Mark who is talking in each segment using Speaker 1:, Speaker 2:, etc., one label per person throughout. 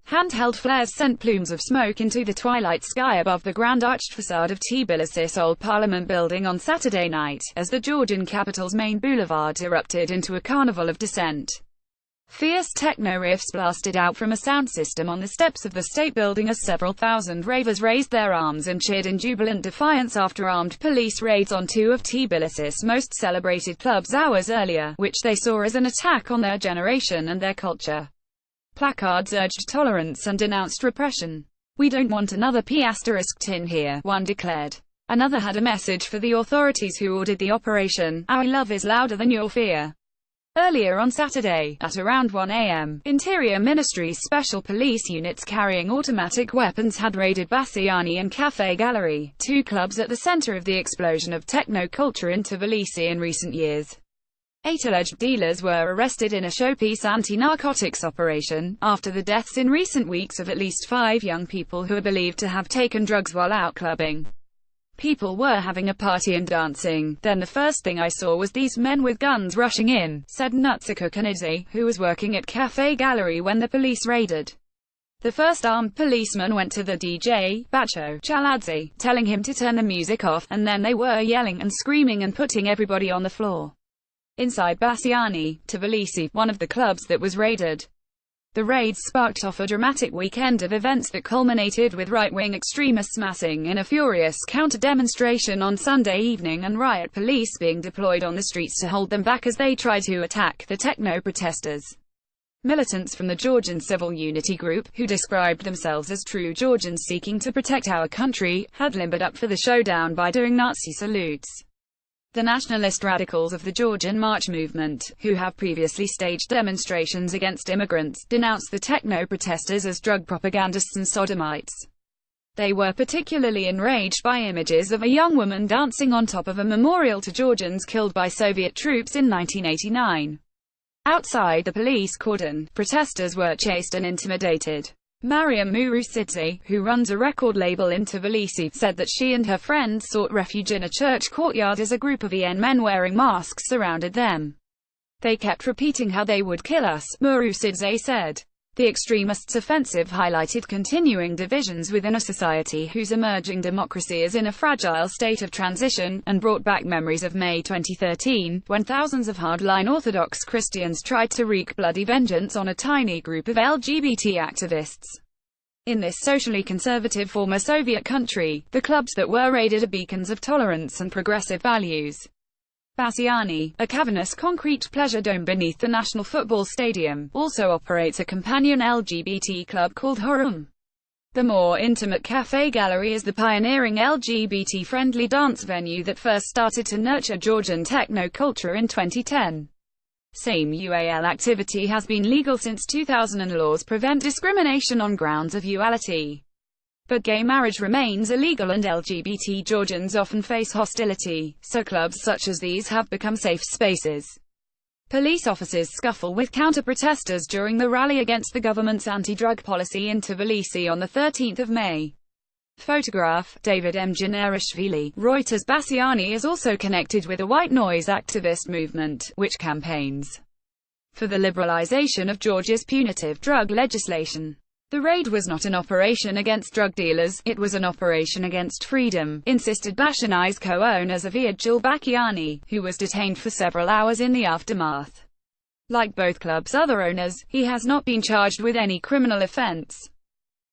Speaker 1: Handheld flares sent plumes of smoke into the twilight sky above the grand arched facade of Tbilisi's old parliament building on Saturday night, as the Georgian capital's main boulevard erupted into a carnival of dissent. Fierce techno riffs blasted out from a sound system on the steps of the state building as several thousand ravers raised their arms and cheered in jubilant defiance after armed police raids on two of Tbilisi's most celebrated clubs hours earlier, which they saw as an attack on their generation and their culture. Placards urged tolerance and denounced repression. "We don't want another P*tin here," one declared. Another had a message for the authorities who ordered the operation: "Our love is louder than your fear." Earlier on Saturday, at around 1 a.m., Interior Ministry's special police units carrying automatic weapons had raided Bassiani and Café Gallery, two clubs at the center of the explosion of techno culture in Tbilisi in recent years. 8 alleged dealers were arrested in a showpiece anti-narcotics operation, after the deaths in recent weeks of at least 5 young people who are believed to have taken drugs while out clubbing. "People were having a party and dancing. Then the first thing I saw was these men with guns rushing in," said Nutsuka Kanidze, who was working at Café Gallery when the police raided. The first armed policeman went to the DJ, Bacho Chaladze, telling him to turn the music off, and then they were yelling and screaming and putting everybody on the floor. Inside Bassiani, Tbilisi, one of the clubs that was raided. The raids sparked off a dramatic weekend of events that culminated with right-wing extremists massing in a furious counter-demonstration on Sunday evening and riot police being deployed on the streets to hold them back as they tried to attack the techno protesters. Militants from the Georgian Civil Unity Group, who described themselves as true Georgians seeking to protect our country, had limbered up for the showdown by doing Nazi salutes. The nationalist radicals of the Georgian March movement, who have previously staged demonstrations against immigrants, denounced the techno protesters as drug propagandists and sodomites. They were particularly enraged by images of a young woman dancing on top of a memorial to Georgians killed by Soviet troops in 1989. Outside the police cordon, protesters were chased and intimidated. Mariam Murusidze, who runs a record label in Tbilisi, said that she and her friends sought refuge in a church courtyard as a group of EN men wearing masks surrounded them. "They kept repeating how they would kill us," Murusidze said. The extremists' offensive highlighted continuing divisions within a society whose emerging democracy is in a fragile state of transition, and brought back memories of May 2013, when thousands of hardline Orthodox Christians tried to wreak bloody vengeance on a tiny group of LGBT activists. In this socially conservative former Soviet country, the clubs that were raided are beacons of tolerance and progressive values. Bassiani, a cavernous concrete pleasure dome beneath the National Football Stadium, also operates a companion LGBT club called Horum. The more intimate Café Gallery is the pioneering LGBT-friendly dance venue that first started to nurture Georgian techno culture in 2010. Same UAL activity has been legal since 2000 and laws prevent discrimination on grounds of uality. But gay marriage remains illegal and LGBT Georgians often face hostility, so clubs such as these have become safe spaces. Police officers scuffle with counter-protesters during the rally against the government's anti-drug policy in Tbilisi on the 13th of May. Photograph, David M. Janarishvili, Reuters. Bassiani is also connected with a white noise activist movement, which campaigns for the liberalization of Georgia's punitive drug legislation. The raid was not an operation against drug dealers, it was an operation against freedom, insisted Bassiani's co-owner Zaviad Bassiani, who was detained for several hours in the aftermath. Like both clubs' other owners, he has not been charged with any criminal offense.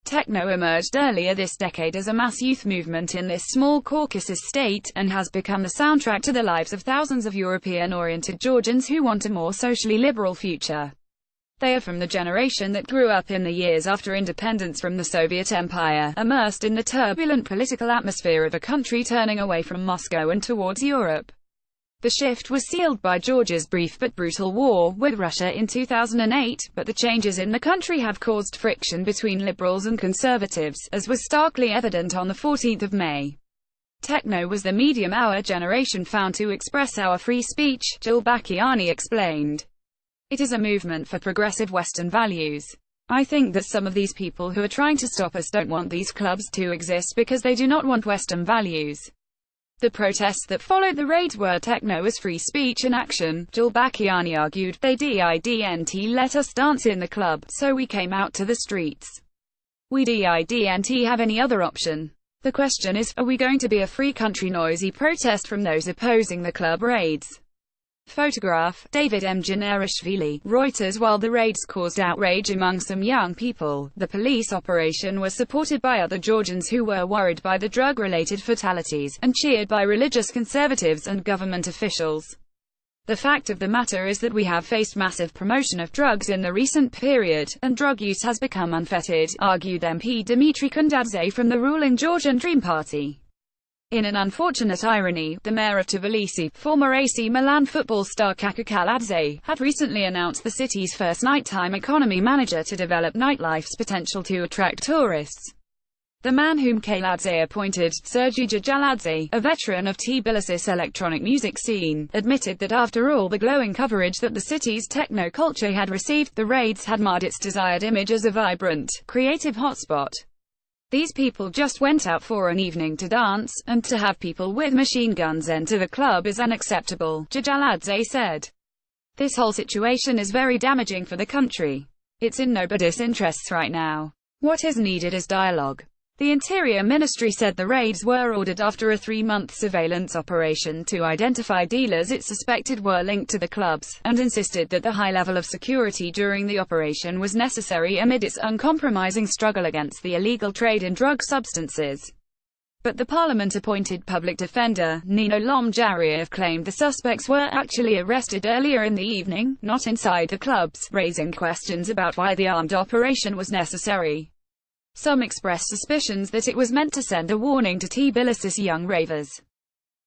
Speaker 1: Techno emerged earlier this decade as a mass youth movement in this small Caucasus state, and has become the soundtrack to the lives of thousands of European-oriented Georgians who want a more socially liberal future. They are from the generation that grew up in the years after independence from the Soviet Empire, immersed in the turbulent political atmosphere of a country turning away from Moscow and towards Europe. The shift was sealed by Georgia's brief but brutal war with Russia in 2008, but the changes in the country have caused friction between liberals and conservatives, as was starkly evident on the 14th of May. Techno was the medium our generation found to express our free speech, Bassiani explained. It is a movement for progressive Western values. I think that some of these people who are trying to stop us don't want these clubs to exist because they do not want Western values. The protests that followed the raids were techno as free speech in action, Bassiani argued. They didn't let us dance in the club, so we came out to the streets.
Speaker 2: We didn't have any other option. The question is, are we going to be a free country? Noisy protest from those opposing the club raids. Photograph, David M. Janarishvili, Reuters. While the raids caused outrage among some young people, the police operation was supported by other Georgians who were worried by the drug-related fatalities, and cheered by religious conservatives and government officials. The fact of the matter is that we have faced massive promotion of drugs in the recent period, and drug use has become unfettered, argued MP Dmitry Kundadze from the ruling Georgian Dream Party. In an unfortunate irony, the mayor of Tbilisi, former AC Milan football star Kaka Kaladze, had recently announced the city's first nighttime economy manager to develop nightlife's potential to attract tourists. The man whom Kaladze appointed, Sergei Jajaladze, a veteran of Tbilisi's electronic music scene, admitted that after all the glowing coverage that the city's techno culture had received, the raids had marred its desired image as a vibrant, creative hotspot. These people just went out for an evening to dance, and to have people with machine guns enter the club is unacceptable, Jajaladze said. This whole situation is very damaging for the country. It's in nobody's interests right now. What is needed is dialogue. The Interior Ministry said the raids were ordered after a 3-month surveillance operation to identify dealers it suspected were linked to the clubs, and insisted that the high level of security during the operation was necessary amid its uncompromising struggle against the illegal trade in drug substances. But the parliament-appointed public defender, Nino Lomjariev, claimed the suspects were actually arrested earlier in the evening, not inside the clubs, raising questions about why the armed operation was necessary. Some expressed suspicions that it was meant to send a warning to Tbilisi's young ravers.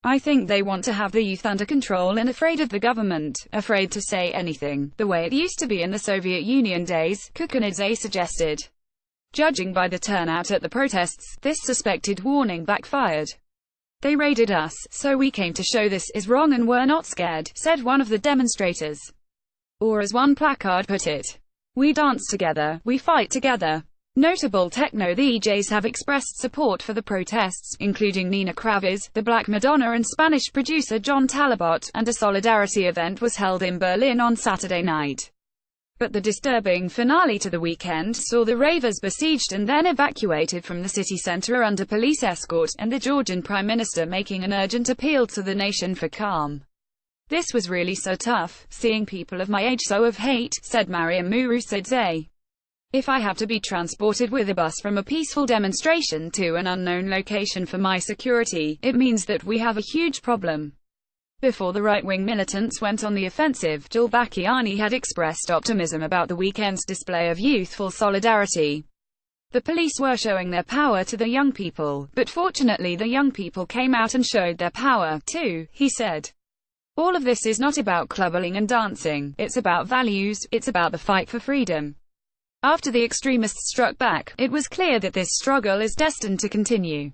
Speaker 2: I think they want to have the youth under control and afraid of the government, afraid to say anything, the way it used to be in the Soviet Union days, Kukunidze suggested. Judging by the turnout at the protests, this suspected warning backfired. They raided us, so we came to show this is wrong and we're not scared, said one of the demonstrators. Or as one placard put it, we dance together, we fight together. Notable techno DJs have expressed support for the protests, including Nina Kraviz, the Black Madonna and Spanish producer John Talabot, and a solidarity event was held in Berlin on Saturday night. But the disturbing finale to the weekend saw the ravers besieged and then evacuated from the city center under police escort, and the Georgian Prime Minister making an urgent appeal to the nation for calm. This was really so tough, seeing people of my age so of hate, said Mariam Murusidze. If I have to be transported with a bus from a peaceful demonstration to an unknown location for my security, it means that we have a huge problem. Before the right-wing militants went on the offensive, Julbakiani had expressed optimism about the weekend's display of youthful solidarity. The police were showing their power to the young people, but fortunately the young people came out and showed their power, too, he said. All of this is not about clubbing and dancing, it's about values, it's about the fight for freedom. After the extremists struck back, it was clear that this struggle is destined to continue.